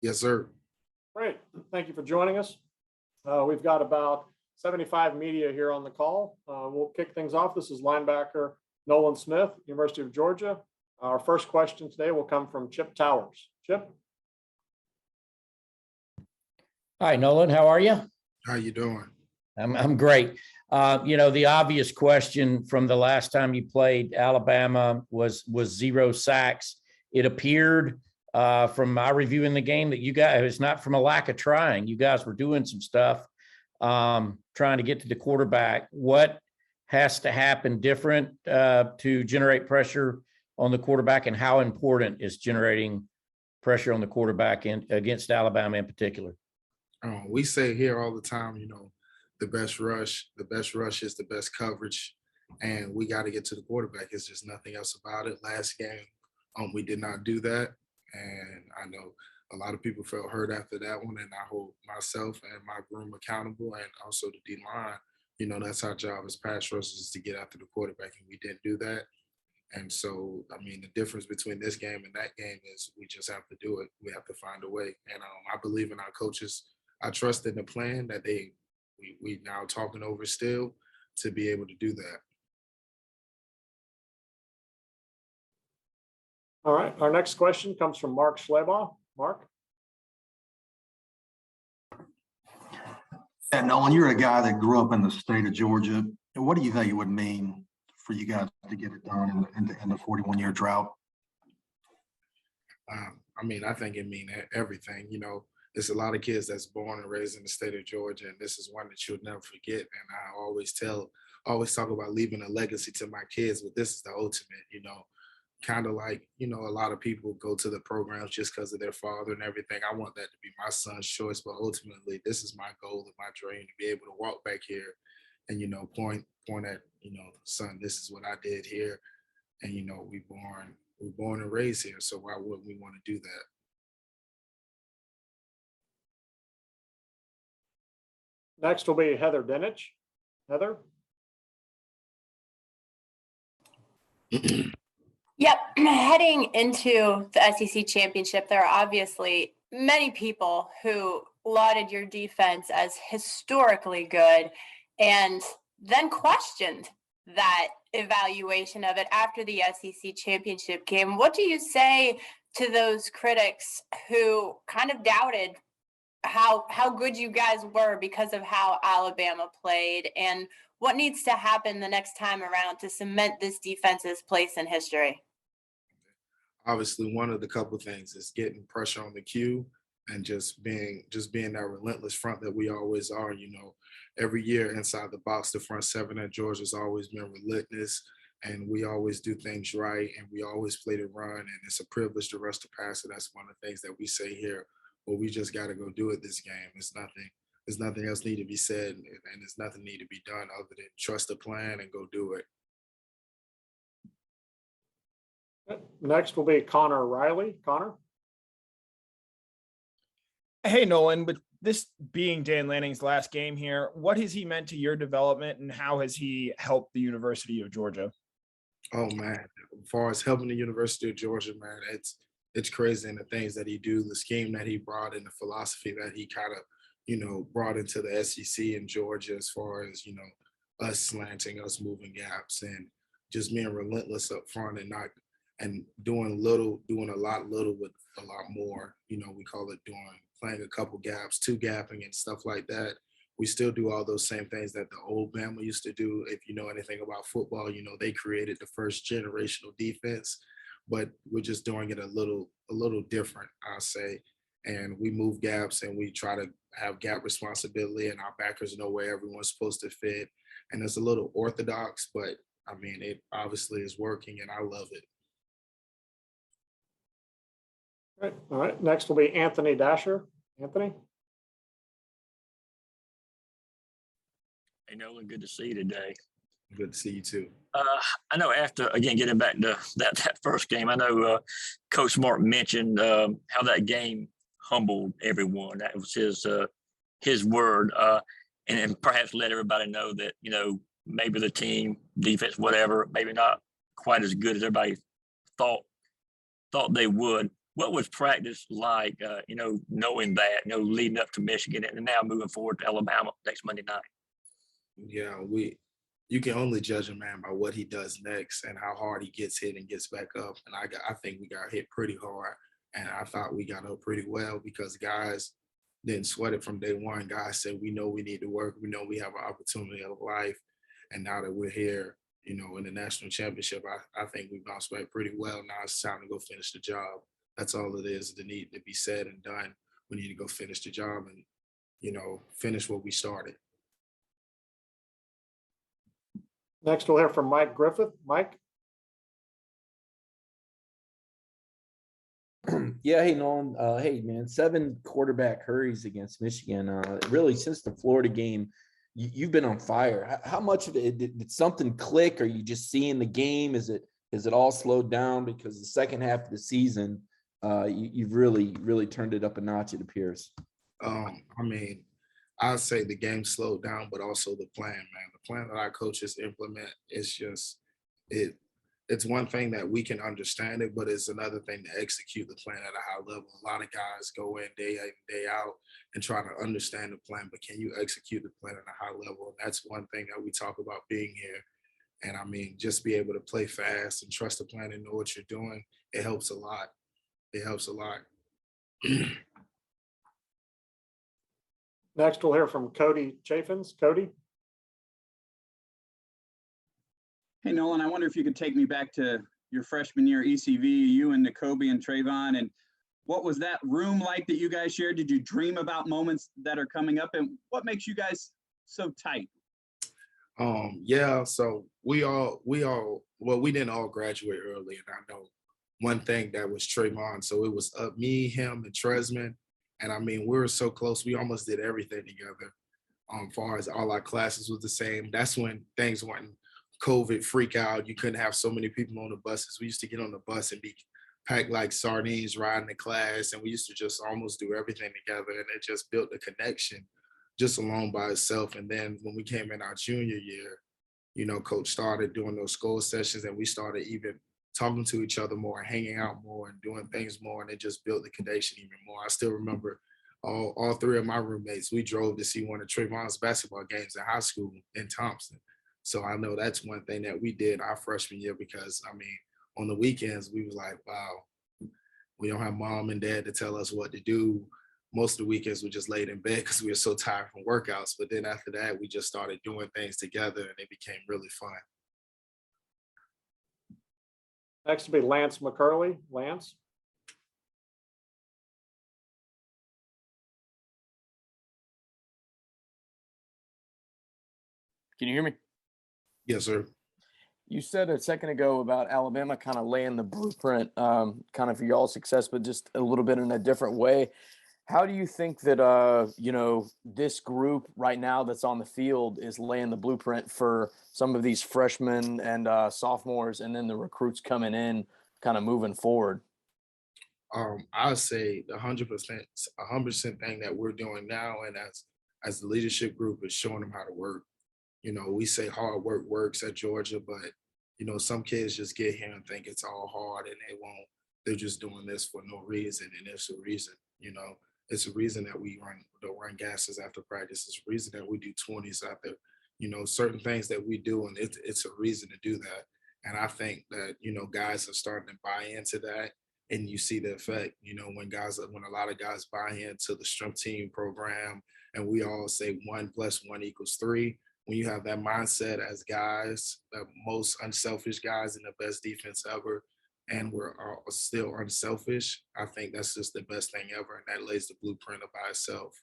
Yes, sir. Great. Thank you for joining us. We've got about 75 media here on the call. We'll kick things off. This is linebacker Nolan Smith, University of Georgia. Our first question today will come from Chip Towers. Chip? Hi, Nolan. How are you? How you doing? I'm great. The obvious question from the last time you played Alabama was 0 sacks. It appeared from my reviewing the game that you guys, it's not from a lack of trying. You guys were doing some stuff trying to get to the quarterback. What has to happen different to generate pressure on the quarterback, and how important is generating pressure on the quarterback against Alabama in particular? We say here all the time, the best rush is the best coverage, and we got to get to the quarterback. It's just nothing else about it. Last game, we did not do that, and I know a lot of people felt hurt after that one, and I hold myself and my room accountable, and also the D-line. That's our job as pass rushers, is to get after the quarterback, and we didn't do that. And so, the difference between this game and that game is we just have to do it. We have to find a way, and I believe in our coaches. I trust in the plan that we now talking over still to be able to do that. All right. Our next question comes from Mark Schleybaugh. Mark? Yeah, Nolan, you're a guy that grew up in the state of Georgia. What do you think it would mean for you guys to get it done in the 41-year drought? I think it means everything. There's a lot of kids that's born and raised in the state of Georgia, and this is one that you'll never forget. And I always talk about leaving a legacy to my kids, but this is the ultimate, kind of like, a lot of people go to the programs just because of their father and everything. I want that to be my son's choice, but ultimately this is my goal and my dream, to be able to walk back here and, point at, son, this is what I did here. And, we're born and raised here. So why wouldn't we want to do that? Next will be Heather Dinich. Heather? Yep. Heading into the SEC championship, there are obviously many people who lauded your defense as historically good and then questioned that evaluation of it after the SEC championship game. What do you say to those critics who kind of doubted how good you guys were because of how Alabama played, and what needs to happen the next time around to cement this defense's place in history? Obviously, one of the couple things is getting pressure on the queue and just being that relentless front that we always are. Every year inside the box, the front seven at Georgia has always been relentless, and we always do things right, and we always play the run, and it's a privilege to rush the passer. That's one of the things that we say here. But we just got to go do it this game. There's nothing else need to be said, and there's nothing need to be done other than trust the plan and go do it. Next will be Connor Riley. Connor? Hey, Nolan, with this being Dan Lanning's last game here, what has he meant to your development, and how has he helped the University of Georgia? Oh, man. As far as helping the University of Georgia, man, it's crazy, and the things that he do, the scheme that he brought, and the philosophy that he kind of, brought into the SEC in Georgia, as far as, us slanting, us moving gaps, and just being relentless up front and doing a lot with a lot more. We call it playing a couple gaps, two gapping and stuff like that. We still do all those same things that the old Bama used to do. If you know anything about football, they created the first generational defense, but we're just doing it a little different, I'll say. And we move gaps, and we try to have gap responsibility, and our backers know where everyone's supposed to fit. And it's a little orthodox, but it obviously is working, and I love it. All right. Next will be Anthony Dasher. Anthony? Hey, Nolan, good to see you today. Good to see you too. I know after, again, getting back to that first game, I know Coach Mark mentioned how that game humbled everyone. That was his word, and perhaps let everybody know that, maybe the team, defense, whatever, maybe not quite as good as everybody thought they would. what was practice like, knowing that, leading up to Michigan and now moving forward to Alabama next Monday night? Yeah, you can only judge a man by what he does next and how hard he gets hit and gets back up. And I think we got hit pretty hard, and I thought we got up pretty well because guys didn't sweat it from day one. Guys said, we know we need to work. We know we have an opportunity of life. And now that we're here, in the national championship, I think we bounced back pretty well. Now it's time to go finish the job. That's all it is that need to be said and done. We need to go finish the job and, finish what we started. Next, we'll hear from Mike Griffith. Mike? Yeah, hey Nolan. Hey man, 7 quarterback hurries against Michigan. Really, since the Florida game, you've been on fire. How much of it did something click? Are you just seeing the game? Is it all slowed down because the second half of the season, you've really turned it up a notch? It appears. I'd say the game slowed down, but also the plan, man. The plan that our coaches implement is just It's one thing that we can understand it, but it's another thing to execute the plan at a high level. A lot of guys go in day out and try to understand the plan, but can you execute the plan at a high level? And that's one thing that we talk about being here. And just be able to play fast and trust the plan and know what you're doing. It helps a lot. It helps a lot. Next, we'll hear from Cody Chaffins. Cody? Hey, Nolan, I wonder if you could take me back to your freshman year ECV, you and Nakobe and Trayvon, and what was that room like that you guys shared? Did you dream about moments that are coming up, and what makes you guys so tight? Yeah, so we didn't all graduate early, and I know one thing that was Trayvon. So it was me, him, and Tresman, and we were so close. We almost did everything together. Far as all our classes was the same. That's when things weren't COVID freak out. You couldn't have so many people on the buses. We used to get on the bus and be packed like sardines riding the class, and we used to just almost do everything together, and it just built a connection just alone by itself. And then when we came in our junior year, coach started doing those school sessions, and we started even talking to each other more, hanging out more, and doing things more, and it just built the connection even more. I still remember all 3 of my roommates, we drove to see one of Trayvon's basketball games in high school in Thompson. So I know that's one thing that we did our freshman year because, on the weekends, we was like, wow, we don't have mom and dad to tell us what to do. Most of the weekends we just laid in bed because we were so tired from workouts. But then after that, we just started doing things together, and it became really fun. Next will be Lance McCurley. Lance? Can you hear me? Yes, sir. You said a second ago about Alabama kind of laying the blueprint kind of for y'all's success, but just a little bit in a different way. How do you think that, this group right now that's on the field is laying the blueprint for some of these freshmen and sophomores and then the recruits coming in kind of moving forward? I would say the 100% thing that we're doing now, and as the leadership group, is showing them how to work. We say hard work works at Georgia, but, some kids just get here and think it's all hard, and they're just doing this for no reason. And it's a reason, it's a reason that we don't run gases after practice. It's a reason that we do 20s after, certain things that we do, and it's a reason to do that. And I think that, guys are starting to buy into that, and you see the effect, when a lot of guys buy into the strength team program, and we all say 1 + 1 = 3. When you have that mindset as guys, the most unselfish guys in the best defense ever, and we're still unselfish, I think that's just the best thing ever. And that lays the blueprint up by itself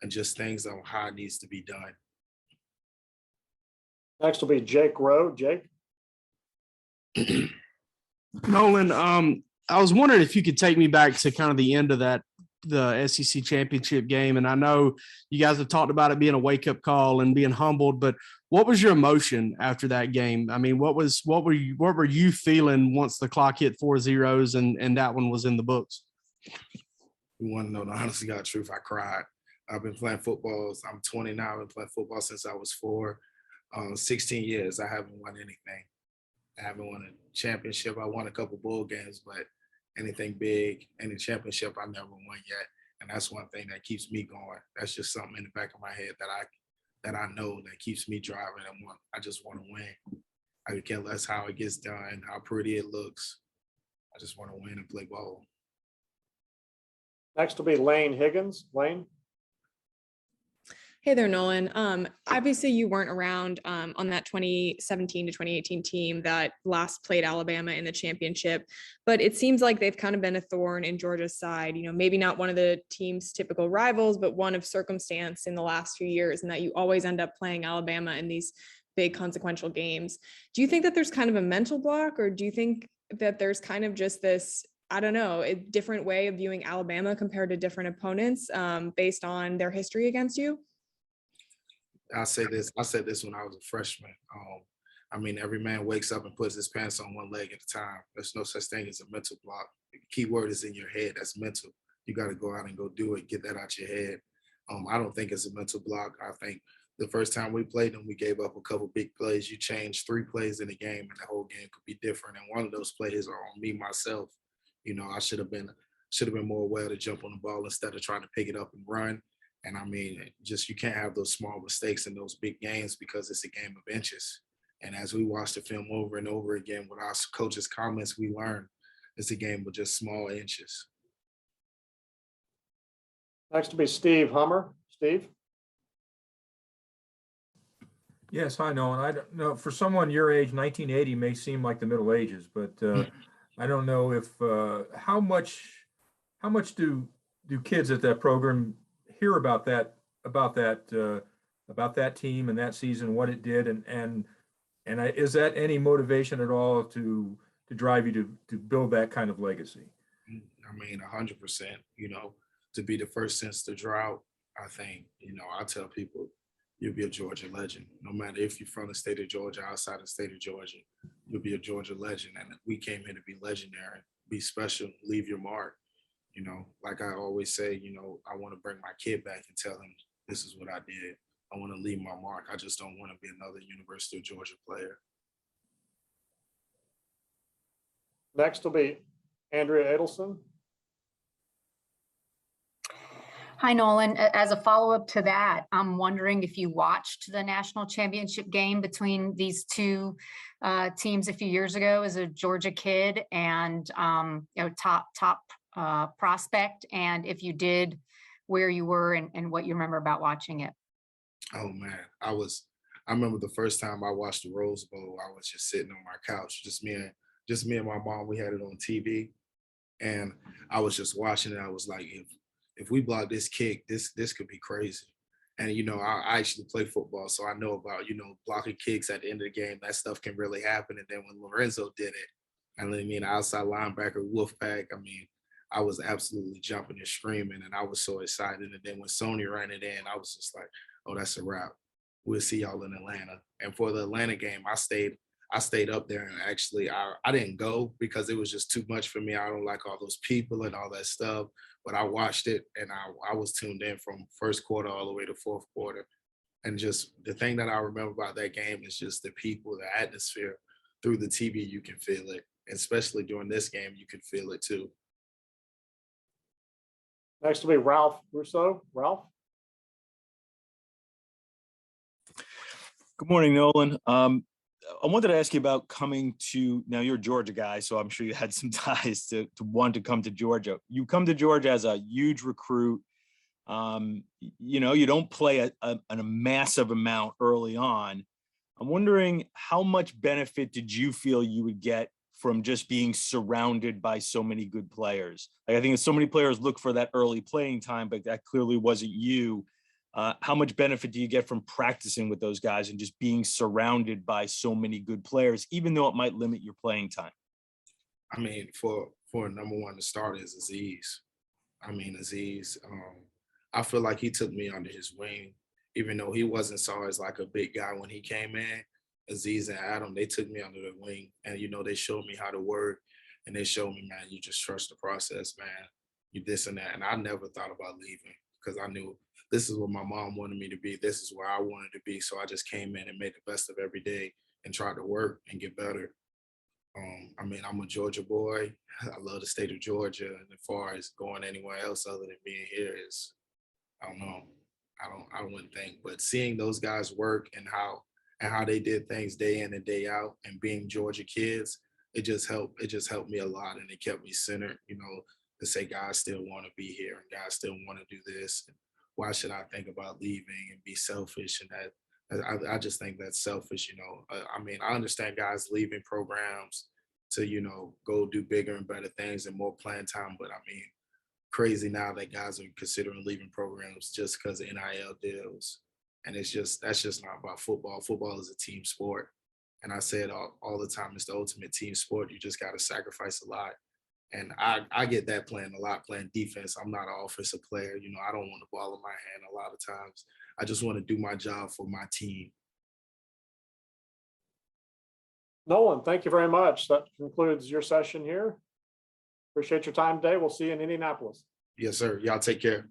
and just things on how it needs to be done. Next will be Jake Rowe. Jake? Nolan, I was wondering if you could take me back to kind of the end of the SEC championship game. And I know you guys have talked about it being a wake-up call and being humbled, but what was your emotion after that game? What were you feeling once the clock hit 4 zeros and that one was in the books? You want to know the honest to God truth? I cried. I've been playing football. I'm 20 now. I've been playing football since I was 4. 16 years. I haven't won anything. I haven't won a championship. I won a couple bowl games, but anything big, any championship. I never won yet, and that's one thing that keeps me going. That's just something in the back of my head that I know that keeps me driving. I just want to win. I could care less how it gets done, how pretty it looks. I just want to win and play ball. Next will be Lane Higgins. Lane. Hey there, Nolan. Obviously you weren't around on that 2017 to 2018 team that last played Alabama in the championship, but it seems like they've kind of been a thorn in Georgia's side. You know, maybe not one of the team's typical rivals, but one of circumstance in the last few years, and that you always end up playing Alabama in these big consequential games. Do you think that there's kind of a mental block, or do you think that there's kind of just this, I don't know, a different way of viewing Alabama compared to different opponents based on their history against you? I said this when I was a freshman. I mean, every man wakes up and puts his pants on one leg at a time. There's no such thing as a mental block. The key word is in your head. That's mental. You got to go out and go do it. Get that out your head. I don't think it's a mental block. I think the first time we played them, we gave up a couple big plays. You change 3 plays in the game, and the whole game could be different. And one of those plays are on me myself. You know, I should have been more aware to jump on the ball instead of trying to pick it up and run. And I mean, just you can't have those small mistakes in those big games because it's a game of inches. And as we watch the film over and over again with our coaches' comments, we learn it's a game with just small inches. Next will be Steve Hummer. Steve. Yes, hi, Nolan. I don't know, for someone your age, 1980 may seem like the Middle Ages, but I don't know if how much do kids at that program hear about that team and that season, what it did, and is that any motivation at all to drive you to build that kind of legacy? I mean, 100%. You know, to be the first since the drought, I think, you know, I tell people you'll be a Georgia legend. No matter if you're from the state of Georgia, outside the state of Georgia, you'll be a Georgia legend. And we came here to be legendary, be special, leave your mark. You know, like I always say, you know, I want to bring my kid back and tell him this is what I did. I want to leave my mark. I just don't want to be another University of Georgia player. Next will be Andrea Adelson. Hi, Nolan. As a follow-up to that, I'm wondering if you watched the national championship game between these two teams a few years ago as a Georgia kid and top prospect, and if you did, where you were and what you remember about watching it. Oh man, I remember the first time I watched the Rose Bowl. I was just sitting on my couch, just me and my mom. We had it on TV, and I was just watching it. I was like, if we block this kick, this could be crazy. And you know, I actually play football, so I know about, you know, blocking kicks at the end of the game. That stuff can really happen. And then when Lorenzo did it, I mean, outside linebacker, Wolfpack, I mean, I was absolutely jumping and screaming, and I was so excited. And then when Sony ran it in, I was just like, oh, that's a wrap. We'll see y'all in Atlanta. And for the Atlanta game, I stayed up there, and actually I didn't go because it was just too much for me. I don't like all those people and all that stuff. But I watched it, and I was tuned in from first quarter all the way to fourth quarter. And just the thing that I remember about that game is just the people, the atmosphere. Through the TV, you can feel it. Especially during this game, you can feel it too. Next will be Ralph Russo. Ralph. Good morning, Nolan. I wanted to ask you about coming to, now you're a Georgia guy, so I'm sure you had some ties to want to come to Georgia. You come to Georgia as a huge recruit. You know, you don't play a massive amount early on. I'm wondering how much benefit did you feel you would get from just being surrounded by so many good players? Like, I think so many players look for that early playing time, but that clearly wasn't you. How much benefit do you get from practicing with those guys and just being surrounded by so many good players, even though it might limit your playing time? I mean, for number one to start is Aziz. I mean, Aziz, I feel like he took me under his wing, even though he wasn't saw as like a big guy when he came in. Aziz and Adam, they took me under their wing, and, you know, they showed me how to work, and they showed me, man, you just trust the process, man. You this and that. And I never thought about leaving because I knew this is what my mom wanted me to be. This is where I wanted to be. So I just came in and made the best of every day and tried to work and get better. I mean, I'm a Georgia boy. I love the state of Georgia. And as far as going anywhere else other than being here is, I don't know. I wouldn't think. But seeing those guys work and how they did things day in and day out, and being Georgia kids, it just helped me a lot, and it kept me centered. You know, to say guys still want to be here and guys still want to do this. And why should I think about leaving and be selfish? And that I just think that's selfish. You know, I mean, I understand guys leaving programs to, you know, go do bigger and better things and more playing time. But I mean, crazy now that guys are considering leaving programs just because of NIL deals. And that's just not about football. Football is a team sport. And I say it all the time, it's the ultimate team sport. You just got to sacrifice a lot. And I get that playing a lot, playing defense. I'm not an offensive player. You know, I don't want the ball in my hand a lot of times. I just want to do my job for my team. Nolan, thank you very much. That concludes your session here. Appreciate your time today. We'll see you in Indianapolis. Yes, sir. Y'all take care.